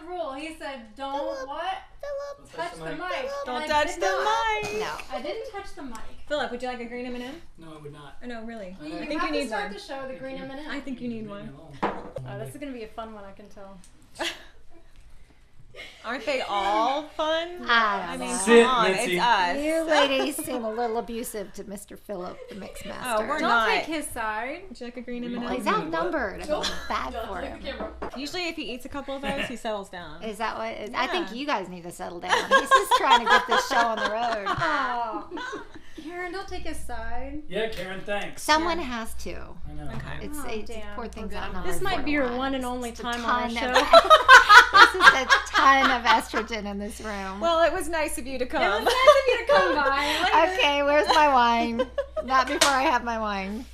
rule. He said, don't touch the mic. Don't touch the mic. No. I didn't touch the mic. Philip, would you like a green M&M? No, I would not. Oh, no, really. You I think have you to need start one. the show with a green M&M. I think you need one. Oh, this is going to be a fun one, I can tell. Aren't they all fun? I mean, Sit, come on, Mitzi. it's us. You ladies seem a little abusive to Mr. Philip, the mix master. Oh, we're Don't not. take his side. Would you like a green M&M? Well, he's outnumbered. I feel bad for him. Usually if he eats a couple of those, he settles down. Is that what? I Yeah. think you guys need to settle down. He's just trying to get this show on the road. Oh. Karen, don't take his side. Yeah, Karen, thanks. Someone has to. I know. Okay. It's damn. poor things Okay. out on This our might be your borderline. one and only It's a time on our ton show. This is a ton of estrogen in this room. Well, it was nice of you to It was come. nice of you to come by. Okay, where's my wine? Not before I have my wine.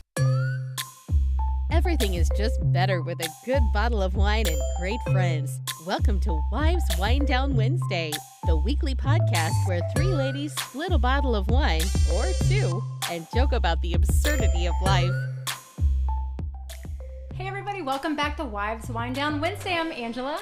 Everything is just better with a good bottle of wine and great friends. Welcome to Wives Winedown Wednesday, the weekly podcast where three ladies split a bottle of wine, or two, and joke about the absurdity of life. Hey everybody, welcome back to Wives Winedown Wednesday. I'm Angela.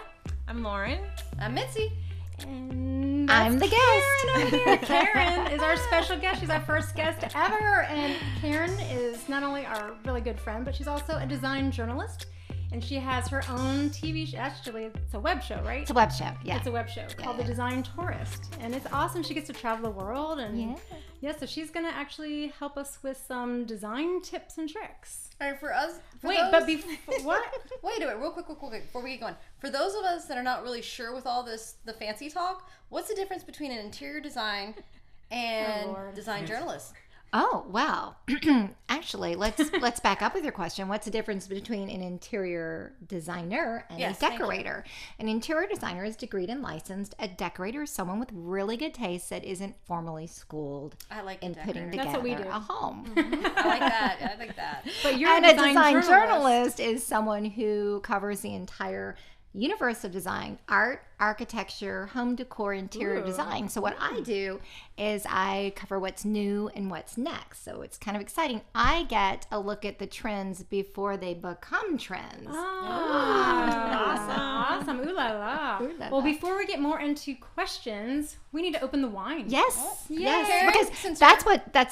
I'm Lauren. I'm Mitzi. And that's I'm the Karen over here. guest. Karen is our special guest. She's our first guest ever. And Karen is not only our really good friend, but she's also a design journalist. And she has her own TV show. Actually, it's a web show, right? It's a web show, yeah. It's a web show called The Design Tourist. And it's awesome. She gets to travel the world. And yeah, so she's going to actually help us with some design tips and tricks. All right, for us. Wait, but before what? Wait a minute, real quick, before we get going. For those of us that are not really sure with all this, the fancy talk, what's the difference between an interior design and design journalist? Oh, well, actually, let's back up with your question. What's the difference between an interior designer and Yes, a thank you. decorator? An interior designer is degreed and licensed. A decorator is someone with really good taste that isn't formally schooled I like in putting decorator. together That's what we do. a home. I like that. I like that. But you're And a a design, design journalist. journalist is someone who covers the entire universe of design: art, architecture, home decor, interior design. So what I do is I cover what's new and what's next. So it's kind of exciting. I get a look at the trends before they become trends. Awesome. Ooh la la. Ooh la Well, la. before we get more into questions, we need to open the wine. Yes, yes, Karen, because since that's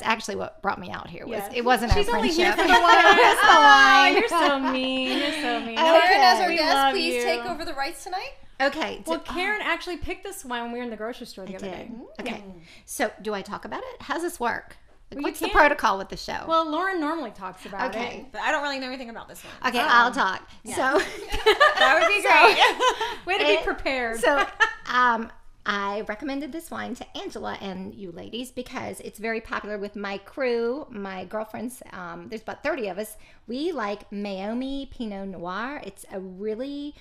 actually what brought me out here. Yeah. It wasn't She's our only friendship. here for the wine. It's the wine. You're so mean. You're so mean. Karen, as our We guest, love please you. take over the rights tonight. Okay. Well, Karen actually picked this wine when we were in the grocery store the other day. Okay. So do I talk about it? How's this work? Well, you What's the can. protocol with the show? Well, Lauren normally talks about Okay. it. But I don't really know anything about this one. Okay, I'll talk. So That would be great. Way to be prepared. So, I recommended this wine to Angela and you ladies because it's very popular with my crew, my girlfriends. There's about 30 of us. We like Maomi Pinot Noir. It's a really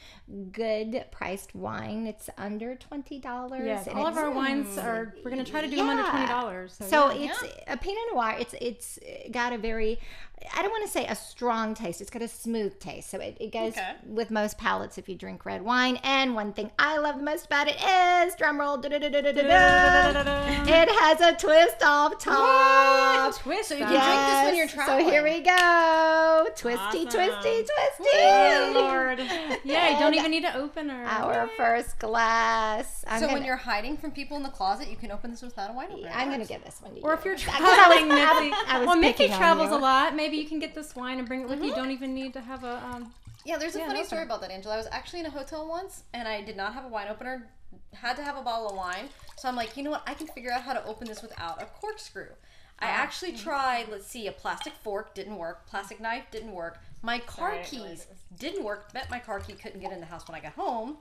good priced wine. It's under $20. yes, and all of it's- our wines are. We're gonna try to do them under $20. So yeah. it's a Pinot Noir. It's got a very, I don't want to say a strong taste. It's got a smooth taste. So it goes with most palates if you drink red wine. And one thing I love the most about it is, drumroll, it has a twist off top. twist. So you can drink this when you're traveling. So here we go. Twisty, twisty, twisty. Oh, Lord. Yeah, you don't even need to open her. Our first glass. So when you're hiding from people in the closet, you can open this without a wine opener. I'm going to give this one to you. Or if you're Because traveling, Mitzi. I was Well, Mickey picking on travels you. a lot. Maybe you can get this wine and bring it with you. You don't even need to have a. Yeah, there's a funny no story problem. about that, Angela. I was actually in a hotel once, and I did not have a wine opener. Had to have a bottle of wine. So I'm like, you know what? I can figure out how to open this without a corkscrew. I actually tried, let's see, a plastic fork, didn't work. Plastic knife, didn't work. My car keys didn't work. Bet my car key couldn't get in the house when I got home.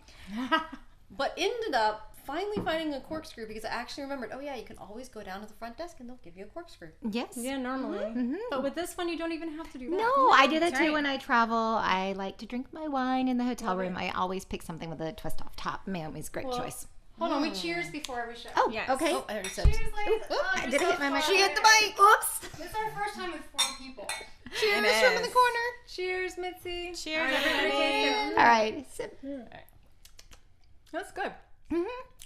But ended up finally finding a corkscrew because I actually remembered, oh yeah, you can always go down to the front desk and they'll give you a corkscrew. Yes. Yeah, normally. But with this one, you don't even have to do that. No, I do that too when I travel. I like to drink my wine in the hotel room. I always pick something with a twist off top. Maomi's a great choice. Hold on, we cheers before every show. Oh, Yes. okay. Oh, I already said. Cheers, ladies. Did I hit my mic? She hit the mic. Oops. This is our first time with 4 people. Cheers It from in is. the corner. Cheers, Mitzi. Cheers, everybody. All right. Sip. That's good.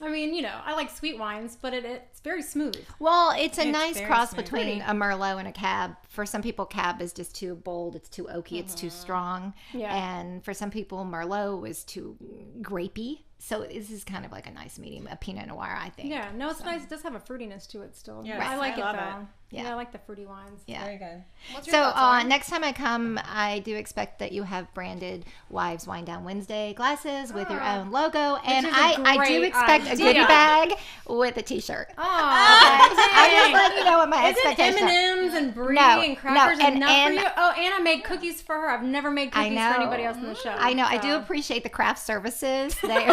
I mean, you know, I like sweet wines, but it's very smooth. Well, it's a It's nice very cross smooth. between a Merlot and a Cab. For some people, Cab is just too bold. It's too oaky. It's too strong. Yeah. And for some people, Merlot is too grapey. So this is kind of like a nice medium, a Pinot Noir, I think. Yeah, no, it's nice. It does have a fruitiness to it still. Yes, I like I love it though. it. Yeah. I like the fruity wines. Yeah. Very good. What's your So thoughts, Lauren? next time I come, I do expect that you have branded Wives Winedown Wednesday glasses with your own logo, and is a I do great expect a idea. goodie bag with a T-shirt. Oh, I'm just letting you know what my Is it expectations are. M&M's and brie No, and crackers no, enough and- for you? Oh, and I made cookies for her. I've never made I cookies know. for anybody else in the show. I know. I do so. appreciate the craft services. They are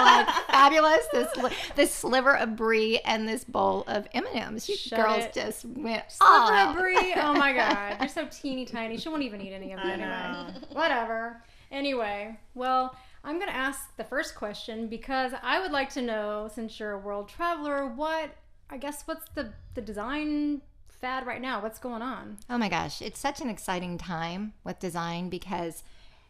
like fabulous. This sliver of brie and this bowl of M&Ms. You Shut girls it. just went all Sliver out. of brie. Oh my god, you're so teeny tiny. She won't even eat any of it anyway. Whatever. Anyway, well, I'm gonna ask the first question because I would like to know, since you're a world traveler, what's the design fad right now? What's going on? Oh my gosh, it's such an exciting time with design because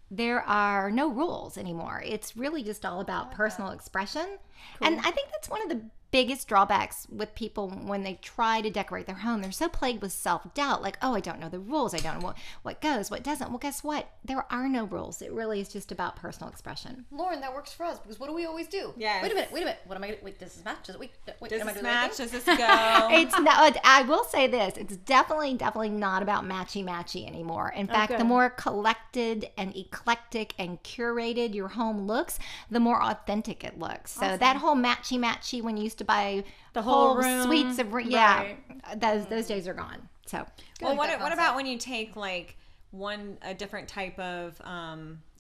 there are no rules anymore. It's really just all about personal expression. And I think that's one of the biggest drawbacks with people when they try to decorate their home. They're so plagued with self-doubt, like, oh, I don't know the rules. I don't know what goes, what doesn't. Well, guess what? There are no rules. It really is just about personal expression. Lauren, that works for us because what do we always do? Yes. Wait a minute. What am I gonna wait, does this match? Does it wait, Does am I this doing the right match? thing? Does this go? It's not. I will say this: it's definitely not about matchy anymore. In fact, Okay. the more collected and eclectic and curated your home looks, the more authentic it looks. So that whole matchy when you used to buy The whole whole room, suites of right. those days are gone. So Well, like that what about when you take like a different type of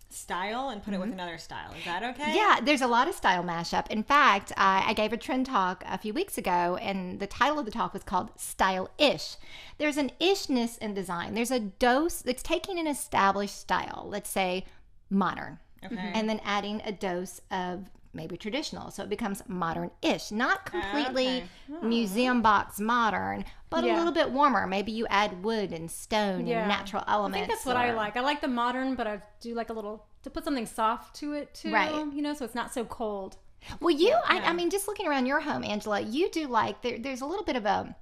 style and put it with another style? Is that okay? yeah, there's a lot of style mashup. In fact, I gave a trend talk a few weeks ago, and the title of the talk was called Style-ish. There's an ishness in design. There's a dose that's taking an established style, let's say modern, Okay. and then adding a dose of maybe traditional, so it becomes modern-ish, not completely museum box modern, but a Yeah. little bit warmer. Maybe you add wood and stone Yeah. and natural I elements. think that's what I or- like. I like the modern, but I do like a little to put something soft to it too. Right. You know, so it's not so cold. Well, I mean, just looking around your home, Angela, you do like there's a little bit of a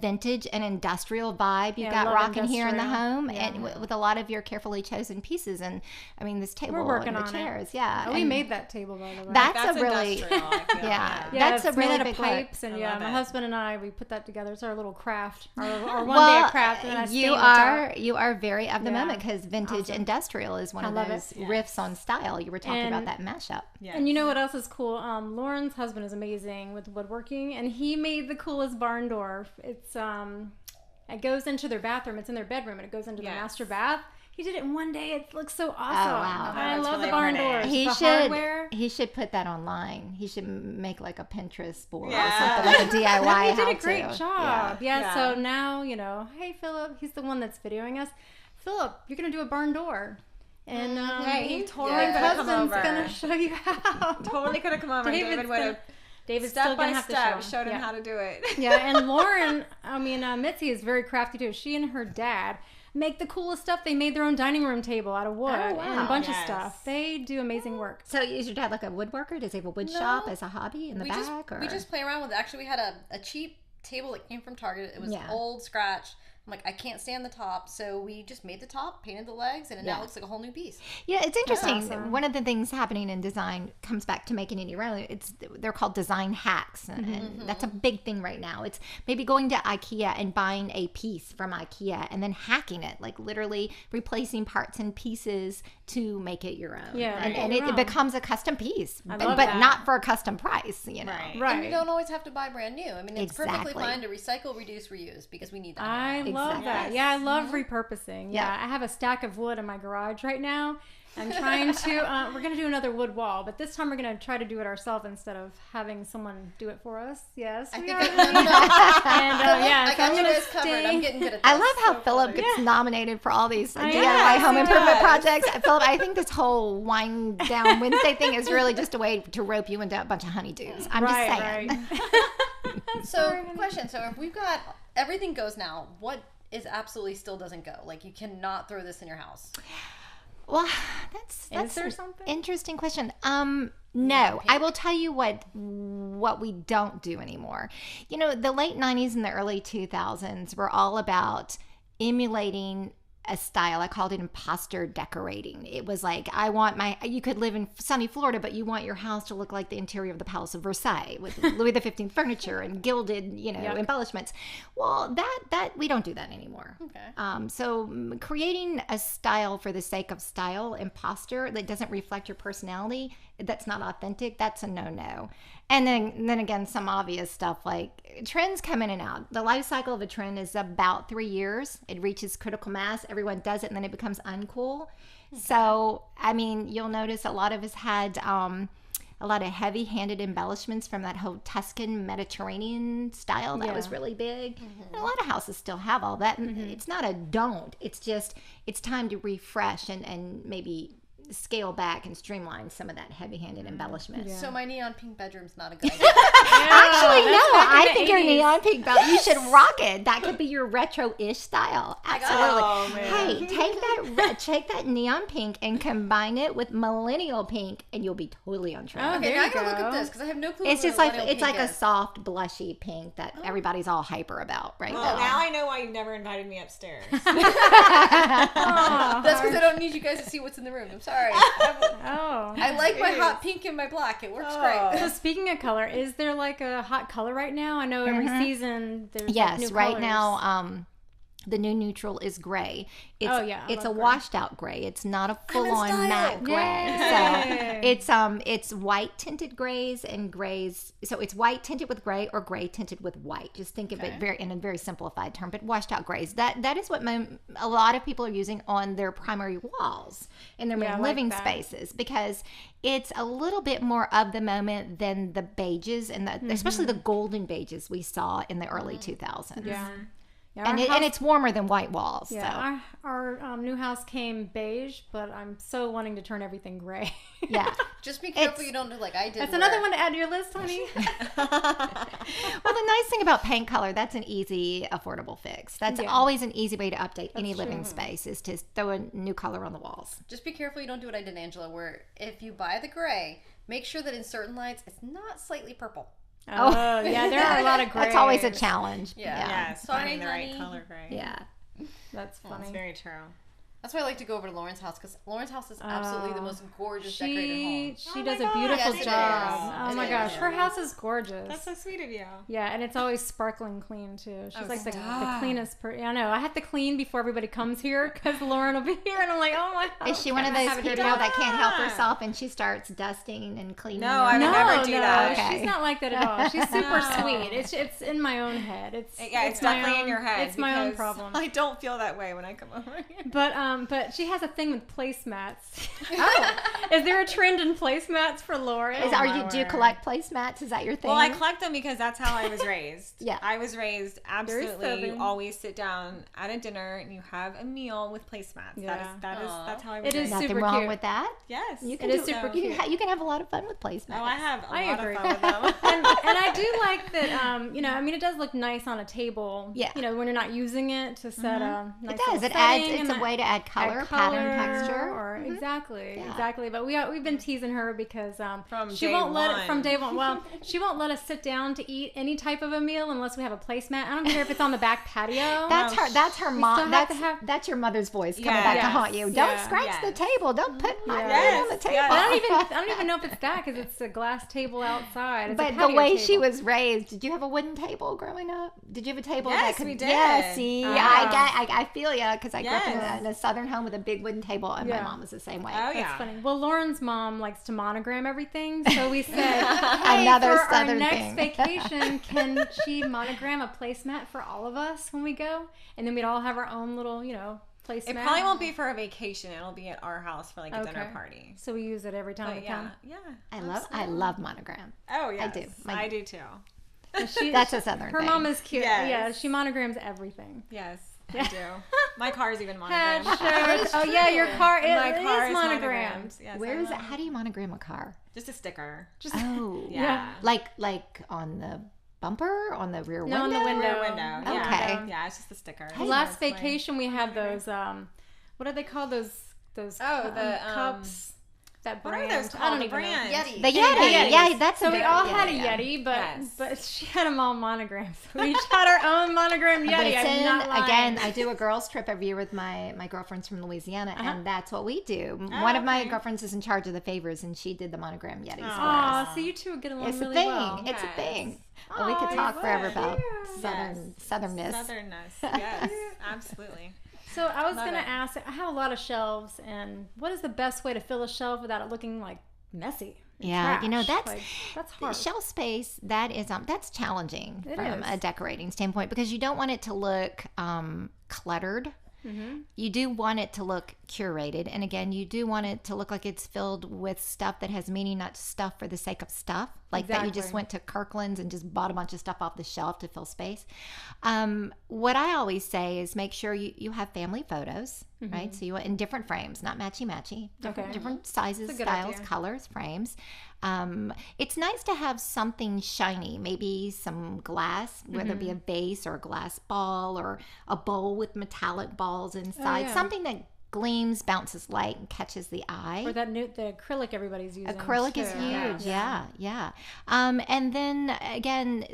vintage and industrial vibe you've Yeah, I got love rocking here in the industrial. home, Yeah. and with a lot of your carefully chosen pieces. And I mean, this table We're working and the on chairs, it. yeah. We and made that table, by the way. that's a really industrial, I feel. yeah. yeah, That's it's a really made out big of look. pipes, and I yeah, love my it. husband and I, we put that together. It's our little craft, our one day Well, of craft, and then I stain you the top. are very of the Yeah. moment because vintage industrial is one I of love those it. riffs on style. You were talking about And- that mashup. Yeah. And you know what else is cool? Lauren's husband is amazing with woodworking, and he made the coolest barn door. It's it goes into their bathroom. It's in their bedroom, and it goes into the Yes. master bath. He did it in one day. It looks so awesome. wow. I That's love really the barn pretty. doors. He the should hardware. he should put that online. He should make like a Pinterest board Yeah. or something, like a DIY. He did a how-to. great job. Yeah. Yeah. So now hey Philip, he's the one that's videoing us. Philip, you're gonna do a barn door, and Hey, he totally my could have come husband's over. gonna show you how. Totally could have come over. David's David would have David's step still by gonna have to step show him. showed him Yeah. how to do it. Yeah, and Lauren, Mitzi is very crafty too. She and her dad make the coolest stuff. They made their own dining room table out of wood Oh, and a wow. bunch of Yes. stuff. They do amazing work. So is your dad like a woodworker? Does he have a wood No. shop as a hobby in the we back? just or? we just play around with it. Actually, we had a cheap table that came from Target. It was Yeah. old scratch. I'm like, I can't stand the top, so we just made the top, painted the legs, and it Yeah. now looks like a whole new piece. Yeah, it's interesting. awesome. One of the things happening in design comes back to making it your own. They're called design hacks, and that's a big thing right now. It's maybe going to IKEA and buying a piece from IKEA and then hacking it, like literally replacing parts and pieces to make it your own. Yeah, and, make and it it your own. becomes a custom piece, I but love that. not for a custom price. You know. Right. Right. And you don't always have to buy brand new. I mean, it's perfectly Exactly. fine to recycle, reduce, reuse because we need that. I love Exactly. that. Yeah, I love repurposing. Yeah, I have a stack of wood in my garage right now. I'm trying to, we're going to do another wood wall, but this time we're going to try to do it ourselves instead of having someone do it for us. Yes, I we think are. no. And yeah, I so got I'm you gonna guys covered. I'm stay. getting good at this. I love how Philip gets nominated for all these DIY know, home so improvement does. projects. Philip, I think this whole Wine Down Wednesday thing is really just a way to rope you into a bunch of honeydews. I'm just saying. Right. So, question. So, if we've got everything goes now, what is absolutely still doesn't go? Like, you cannot throw this in your house. Well, that's there an something? interesting question. No, I will tell you what we don't do anymore. You know, the late 90s and the early 2000s were all about emulating a style. I called it imposter decorating. It was like, you could live in sunny Florida, but you want your house to look like the interior of the Palace of Versailles with Louis XV furniture and gilded, embellishments. Well, that we don't do that anymore. Okay. So creating a style for the sake of style, imposter, that doesn't reflect your personality, that's not authentic, that's a no-no. And then again, some obvious stuff like trends come in and out. The life cycle of a trend is about 3 years. It reaches critical mass. Everyone does it, and then it becomes uncool. So, I mean, you'll notice a lot of us had a lot of heavy-handed embellishments from that whole Tuscan Mediterranean style that was really big. And a lot of houses still have all that. And it's not a don't. It's just, it's time to refresh and maybe scale back and streamline some of that heavy-handed embellishment. So my neon pink bedroom's not a good idea. Actually, no. I think your 80s. neon pink belt, you should rock it. That could be your retro-ish style. Absolutely. Oh, man. Hey, take that neon pink and combine it with millennial pink, and you'll be totally on track. Oh, Okay, there now I you gotta look go. at this because I have no clue. It's what just like millennial it's like pink a is. soft blushy pink that everybody's all hyper about right Well, now. now I know why you've never invited me upstairs. That's because I don't need you guys to see what's in the room. I'm sorry. Oh. I like my hot pink and my black. It works great. So speaking of color, is there like a hot color right now? I know every season there's like Yes, new right colors. now the new neutral is gray. It's, Oh, yeah, I it's a love gray. washed out gray. It's not a full on style. matte gray. Yay. So it's white tinted grays and grays. So it's white tinted with gray or gray tinted with white. Just think of it in a very simplified term, but washed out grays. That is what a lot of people are using on their primary walls in their Yeah, I main like living that. spaces because it's a little bit more of the moment than the beiges and especially the golden beiges we saw in the early 2000s. Yeah. Yeah, And, our house- and it's warmer than white walls. yeah, our new house came beige, but I'm so wanting to turn everything gray. So, yeah. Just be careful you don't do like I did. That's another one to add to your list, honey. Well, the nice thing about paint color, that's an easy, affordable fix. That's Yeah. always an easy way to update any living space is to throw a new color on the walls. Just be careful you don't do what I did, Angela, where if you buy the gray, make sure that in certain lights it's not slightly purple. Oh, yeah, there are a lot of gray. That's always a challenge. Yeah. Yes, Sorry, finding the right honey. color gray. Yeah. That's funny. That's very true. That's why I like to go over to Lauren's house because Lauren's house is absolutely the most gorgeous decorated home. She does a God. beautiful Yes, it job. is. Oh It my is. gosh, her house is gorgeous. That's so sweet of you. Yeah, and it's always sparkling clean too. She's Oh, like the stop. cleanest person. I know. I have to clean before everybody comes here because Lauren will be here, and I'm like, oh my. Is she one of those have a people dirty house. that can't help herself and she starts dusting and cleaning? No, I would No, never do no, that. Okay. she's not like that at all. She's super No. sweet. It's in my own head. It's It's my definitely own- in your head. It's my own because problem. I don't feel that way when I come over here. But she has a thing with placemats. Oh, is there a trend in placemats for Lauren? Do you word. collect placemats? Is that your thing? Well, I collect them because that's how I was raised. Yeah. I was raised absolutely. You Southern. always sit down at a dinner and you have a meal with placemats. Yeah. That's how I was It is raised. Nothing super wrong cute. with that. Yes. You can It do, is super you cute. can, you can have a lot of fun with placemats. Oh, I have a I lot agree. of fun with them. and I do like that. It does look nice on a table. Yeah. When you're not using it to set a nice It does. little It adds. setting It's and a way to add color, pattern, texture. Or exactly. Yeah. Exactly. But we've been teasing her because From she day won't let it one. from day one. Well, she won't let us sit down to eat any type of a meal unless we have a placemat. I don't care if it's on the back patio. That's her. That's her still mom. have to That's have- that's your mother's voice coming Yes. back to Yes. haunt you. Don't Yeah. scratch the Yes. table. Don't put my Yes. food on the table. Yes. I don't even know if it's that because it's a glass table outside. It's a But the patio way she table. was raised, did you have a wooden table growing up? Did you have a table that Yes, could? we did. Yeah, see, Ah. I feel you because I grew up Yes. in a southern home with a big wooden table, and my Yeah. mom was the same way. Oh, That's yeah. funny. Well, Lauren's mom likes to monogram everything, so we said, hey, Another for our Southern next thing. vacation, can she monogram a placemat for all of us when we go? And then we'd all have our own little, placemat. It probably won't be for a vacation. It'll be at our house for like a dinner Okay. party. So we use it every time But we yeah, come. yeah. I love monogram. Oh yeah, do. I do too. That's a southern Her thing. mom is cute. Yes. Yeah, she monograms everything. Yes, I do. My car's even Hat, monogrammed. shirts. Oh yeah, your car is, My car is monogrammed. Yes, Where I is it? love How do you monogram a car? Just a sticker. Just Oh, Yeah. like on the bumper, on the rear No, window. on the window. Rear window. Okay. Yeah. Yeah, it's just a sticker. last It's like- vacation we had those what are they called? Those Oh, the cups. that What are brand. those I don't called? even know. Yeti. The Yeti. Yeah, that's So we all had a yeah. Yeti, Yes. but she had them all monogrammed. So we each had our own monogram Yeti. I'm Listen, not lying. again, I do a girls trip every year with my girlfriends from Louisiana, and that's what we do. One of my girlfriends is in charge of the favors, and she did the monogram Yetis for us. Aw, so you two would get along It's a really thing. well. It's a Yes. thing. And we could Aw, talk you forever would. about Yes. southernness. Southernness. Yes, absolutely. So I was Love going to it. ask, I have a lot of shelves, and what is the best way to fill a shelf without it looking like messy? and Yeah, you know, trash? that's Like, that's hard. Shelf space, that's challenging It from is. a decorating standpoint because you don't want it to look cluttered. Mm-hmm. You do want it to look curated, and again, you do want it to look like it's filled with stuff that has meaning, not stuff for the sake of stuff, like that you just Exactly. went to Kirkland's and just bought a bunch of stuff off the shelf to fill space. What I always say is make sure you have family photos, right? So you want in different frames, not matchy, Okay. different sizes, That's a good styles, idea. colors, frames. It's nice to have something shiny, maybe some glass, whether it be a vase or a glass ball or a bowl with metallic balls inside, yeah. something that gleams, bounces light, and catches the eye. Or the acrylic everybody's using. Acrylic is too. huge, yeah. And then again,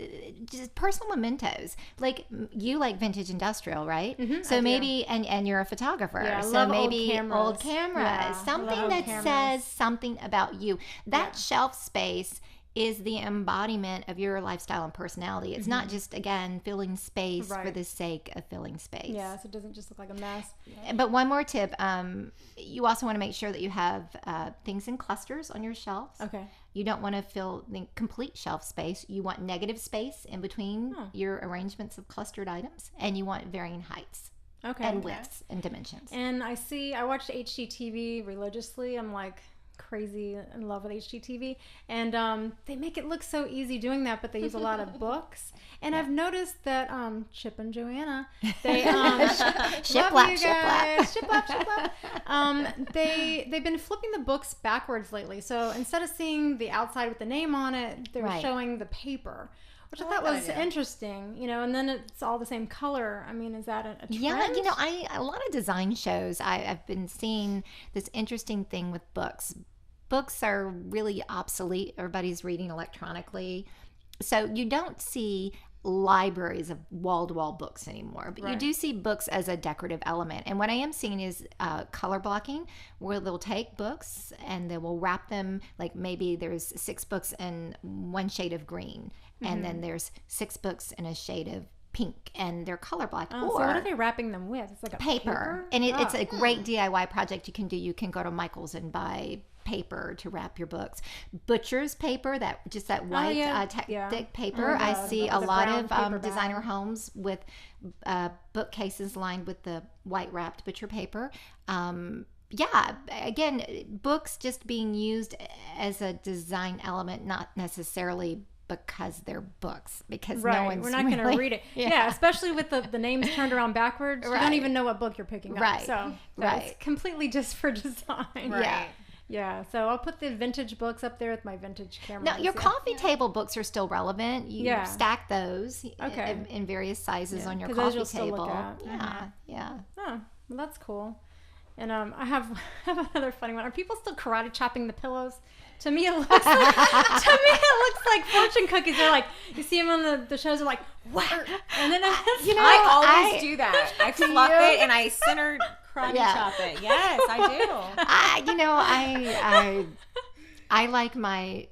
just personal mementos. Like you like vintage industrial, right? So I do. maybe, and you're a photographer, Yeah, I so love old maybe cameras. old cameras, Yeah, something love that cameras. says something about you. That shelf space is the embodiment of your lifestyle and personality. It's not just, again, filling space for Right. the sake of filling space. Yeah, so it doesn't just look like a mess. But one more tip, you also want to make sure that you have things in clusters on your shelves. Okay. You don't want to fill the complete shelf space. You want negative space in between your arrangements of clustered items, and you want varying heights Okay. and widths and dimensions. And I watch HGTV religiously. I'm like crazy in love with HGTV, and they make it look so easy doing that, but they use a lot of books. And I've noticed that Chip and Joanna, they Shiplap, love you shiplap. guys. Shiplap. They've been flipping the books backwards lately. So instead of seeing the outside with the name on it, they're Right. showing the paper, which I like thought that was idea. interesting. And then it's all the same color. I mean, is that a trend? Yeah, a lot of design shows, I've been seeing this interesting thing with books. Books are really obsolete. Everybody's reading electronically. So you don't see libraries of wall-to-wall books anymore, but you Right. do see books as a decorative element. And what I am seeing is color blocking, where they'll take books and they will wrap them, like maybe there's 6 books in one shade of green, and then there's 6 books in a shade of pink, and they're color blocked. Oh, so what are they wrapping them with? It's like a paper. And it's a great DIY project you can do. You can go to Michael's and buy paper to wrap your books. Butcher's paper, that white yeah. thick paper. Oh, I the- see the a lot brown of paper designer bag. homes with bookcases lined with the white wrapped butcher paper. Yeah, again, books just being used as a design element, not necessarily because they're books, because no Right, one's we're not going to really- read it. Yeah, especially with the names turned around backwards. You Right. don't even know what book you're picking up. Right, So right. it's completely just for design. Yeah. Yeah, so I'll put the vintage books up there with my vintage cameras. Now, your yeah. coffee table books are still relevant. You Yeah. stack those Okay. in various sizes Yeah, on your 'cause those coffee you'll still table. look at. Yeah. Oh, well, that's cool. And I have another funny one. Are people still karate chopping the pillows? To me, it looks like fortune cookies. They're like, you see them on the shows. They're like, what? And then I always do that. I fluff it and I center karate Yeah. chop it. Yes, I do. I like my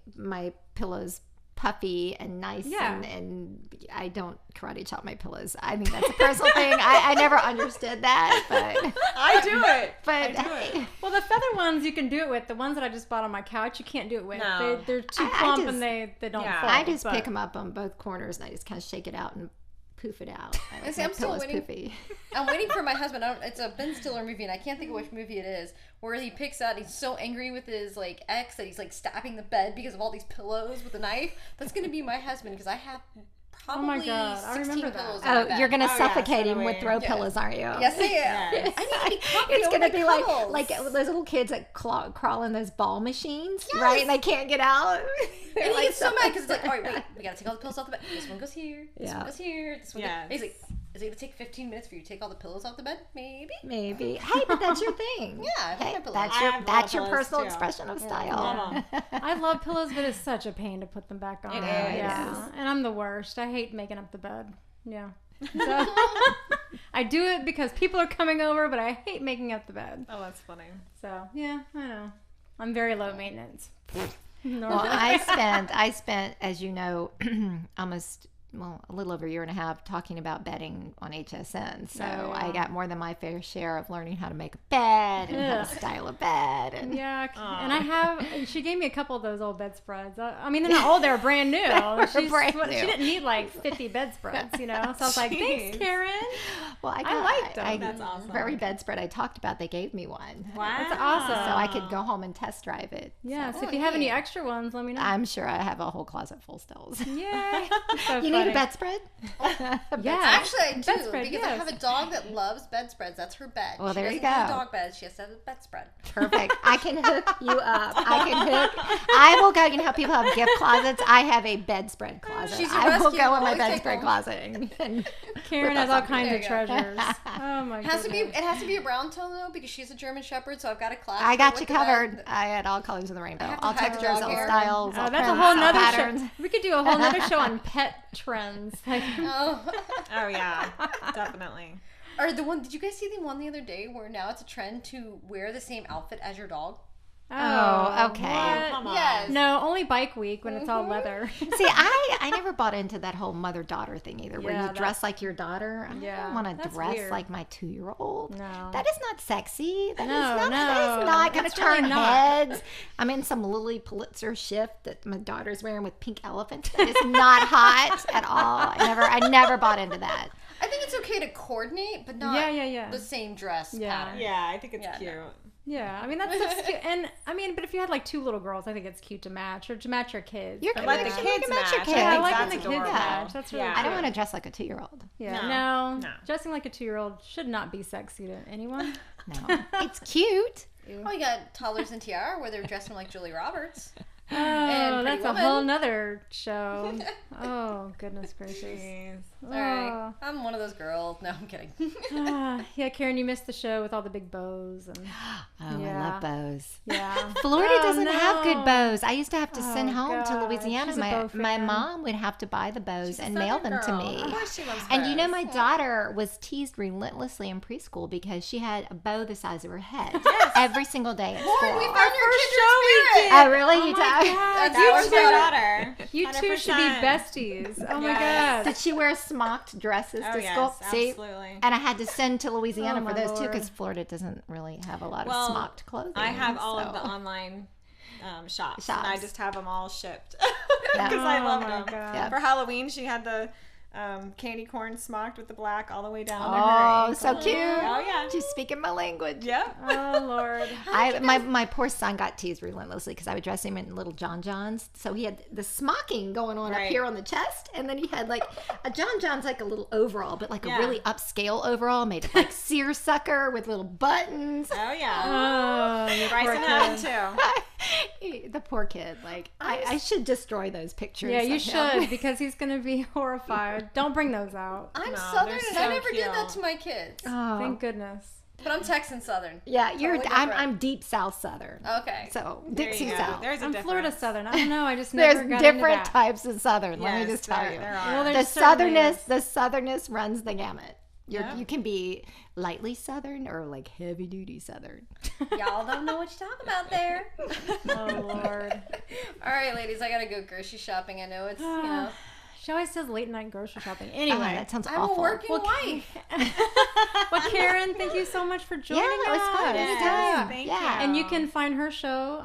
pillows puffy and nice, Yeah. and I don't karate chop my pillows. I think that's a personal thing. I never understood that, but I do it. but it. Well, the feather ones you can do it with. The ones that I just bought on my couch, you can't do it with. No. They're too I plump just- and they don't Yeah. fold. I just but- pick them up on both corners and I just kind of shake it out and poof it out. And see, My I'm still pillow's waiting- poofy. I'm waiting for my husband. It's a Ben Stiller movie, and I can't think of which movie it is, where he picks out, he's so angry with his ex that he's stabbing the bed because of all these pillows with a knife. That's gonna be my husband, because I have probably my God, I 16 remember that. pillows on my Oh, bed. you're gonna Oh, yeah, suffocate so him do with we. throw Yeah. pillows, aren't you? Yes, I am. Yes. I need to be comfy. It's I gonna want be my cuddles. like those little kids that crawl in those ball machines, right? And they can't get out. And he gets so mad because it's like, all right, wait, we gotta take all the pills off the bed. This one goes here. This Yeah. one goes here. This one. Yes. Goes. He's like, Is it going to take 15 minutes for you to take all the pillows off the bed? Maybe. Hey, but that's your thing. Yeah, I like Hey, my pillows. that's your pillows, personal too. expression of style. Love 'em. I love pillows, but it's such a pain to put them back on. It is. Yeah, and I'm the worst. I hate making up the bed. Yeah. So, I do it because people are coming over, but I hate making up the bed. Oh, that's funny. So yeah, I know. I'm very low maintenance. Well, I spent, as you know, a little over a year and a half talking about bedding on HSN. So I got more than my fair share of learning how to make a bed and how to style a bed. And Yeah, and she gave me a couple of those old bedspreads. I mean, they're not old; they're brand new. She didn't need like 50 bedspreads, you know. So I was like, "Thanks, Karen." well, I liked them. That's awesome. For every bedspread I talked about, they gave me one. Wow. That's awesome. So I could go home and test drive it. Yeah. So if you have any extra ones, let me know. I'm sure I have a whole closet full stills. Yay! So You need a bedspread? Yeah. Actually, I do Bedspread, because I yes. have a dog that loves bedsppreads. That's her bed. Well, there you She doesn't have go. a dog bed. She has to have a bedspread. Perfect. I can hook you up. I will go. You know how people have gift closets? I have a bedspread closet. She's your I will rescue. go in my Always take bedspread one. closet. And Karen With has us all on kinds there of you go. treasures. Oh my It goodness. has to be a brown tone though because she's a German Shepherd, so I've got a class. I got you with the covered. bed. I had all colors of the rainbow. have All to hide the textures, dog all hair. styles, all Oh, that's a prints, whole all nother patterns. show. We could do a whole nother show on pet trends. Like, Oh. Oh yeah, definitely. Or the one? Did you guys see the one the other day where now it's a trend to wear the same outfit as your dog? Oh, okay. what? Come on. Yes. No, only bike week when it's all leather. See, I never bought into that whole mother-daughter thing either, where Yeah, you dress like your daughter. I Yeah, don't want to that's dress weird. like my 2-year-old. No. That is not sexy. That No, is no. not going to It's really turn not. heads. I'm in some Lily Pulitzer shift that my daughter's wearing with pink elephant. It's not hot at all. I never bought into that. I think it's okay to coordinate, but not Yeah. the same dress Yeah. pattern. Yeah, I think it's Yeah, cute. no. Yeah, I mean that's cute. And I mean, but if you had like 2 little girls, I think it's cute to match or to match your kids. You're But gonna Let the yeah. you kids can match match. your kids. Yeah, I Yeah, like when that's the kids adorable. match. That's really Yeah. I don't cute. want to dress like a 2-year-old. Yeah, No. no. Dressing like a 2-year-old should not be sexy to anyone. No, it's cute. Oh, you got Toddlers and Tiara where they're dressing like Julia Roberts. Oh, Pretty that's a Woman. whole nother show. Oh, goodness gracious. Jeez. All right, I'm one of those girls. No, I'm kidding. Yeah, Karen, you missed the show with all the big bows and Oh, I Yeah. love bows. yeah. Florida Oh, doesn't have good no. bows. I used to have to send Oh, home to God. Louisiana. She's a bow My fan. mom would have to buy the bows She's a and mail them Southern to girl. me. Of course she loves And you know, bows. my daughter was teased relentlessly in preschool because she had a bow the size of her head every single day at school. We found your first kindred show we spirit. Oh, really? Oh You my did? God, That's you our two- daughter. You two should be 100%. besties. Oh my Yes. god. Did she wear smocked dresses Oh to yes, school? See? absolutely. And I had to send to Louisiana Oh, for my those too Lord. because Florida doesn't really have a lot of Well, smocked clothing. I have all so- of the online shops, and I Shops. just have them all shipped Yeah. because I Oh love my them. God. Yeah. For Halloween, she had the candy corn smocked with the black all the way down to her Oh, ankle. so cute. Oh yeah. She's speaking my language. Yep. Oh Lord. My poor son got teased relentlessly because I would dress him in little John Johns. So he had the smocking going on up Right. here on the chest, and then he had like a John John's like a little overall, but like Yeah. a really upscale overall made of like seersucker with little buttons. Oh yeah. Oh, you Bryson poor had kid. them too. The poor kid. Like I should destroy those pictures. Yeah, you of him. should because he's gonna be horrified. Don't bring those out. I'm No, Southern they're and I so never did that cute. to my kids. Oh. Thank goodness. But I'm Texan Southern. Yeah, you're. Totally I'm different. deep South Southern. Okay. So There Dixie you go. South. There's a I'm difference. Florida Southern. I don't know. I just never There's got different into that. types of Southern. Let me Yes, just tell there- you. there Well, are. there The certainly Southerness runs the gamut. Yeah. You can be lightly Southern or like heavy duty Southern. Y'all don't know what you're talking about there. Oh Lord. All right, ladies, I gotta go grocery shopping. I know it's, you know, She always says late night grocery shopping. Oh, Anyway. that sounds I'm awful. a working wife. Well, Karen, thank you so much for joining Yeah, it was us. fun. Yes, Anytime. thank Yeah. you. And you can find her show.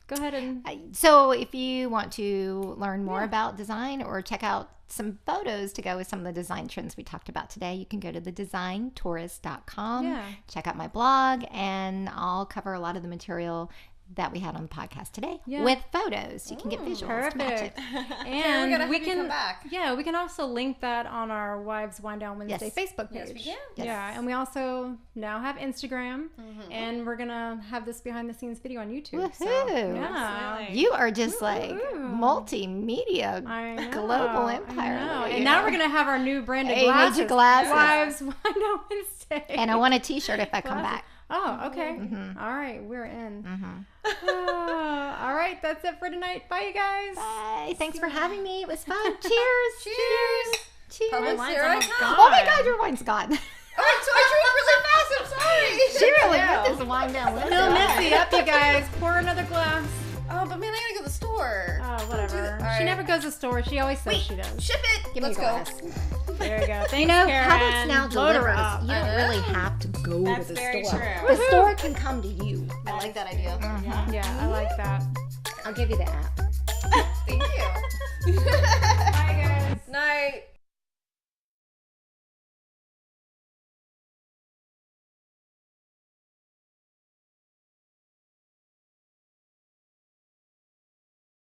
Go ahead and So if you want to learn more about design or check out some photos to go with some of the design trends we talked about today, you can go to thedesigntourist.com. Yeah. Check out my blog, and I'll cover a lot of the material that we had on the podcast today Yeah. with photos. You can get visuals to match it. Perfect. Yeah, we're And gonna we have you can come back. Yeah, we can also link that on our Wives Winedown Wednesday Yes. Facebook page. Yes, we can. Yes. Yeah, and we also now have Instagram, and we're gonna have this behind the scenes video on YouTube. So, Woohoo. yeah. Absolutely. You are just like Woohoo. multimedia I know, global I empire. know. over And here. now we're gonna have our new branded Hey, glasses. major glasses. Wives Winedown Wednesday. And I want a t-shirt if I come Glasses. back. Oh, okay. Mm-hmm. All right, we're in. All right, that's it for tonight. Bye, you guys. Bye. Thanks for having me. It was fun. Cheers. Cheers. Cheers. Public wine's here I almost come. Oh my God, your wine's gone. Oh, so I drank really fast. I'm sorry. She really Yeah. put this wine down. Fill Mitzi up, you guys. Pour another glass. Oh, but man, I gotta go to the store. Oh, whatever. All right. She never goes to the store. She always says she does. Ship it. Give me Let's a go. glass. There you go. Thanks, You know, Karen. Publix now Load her delivers. up. You don't really have to go That's to the very store. true. The store can come to you. I like that idea. Yeah, I like that. I'll give you the app. Thank you. Bye, guys. Night.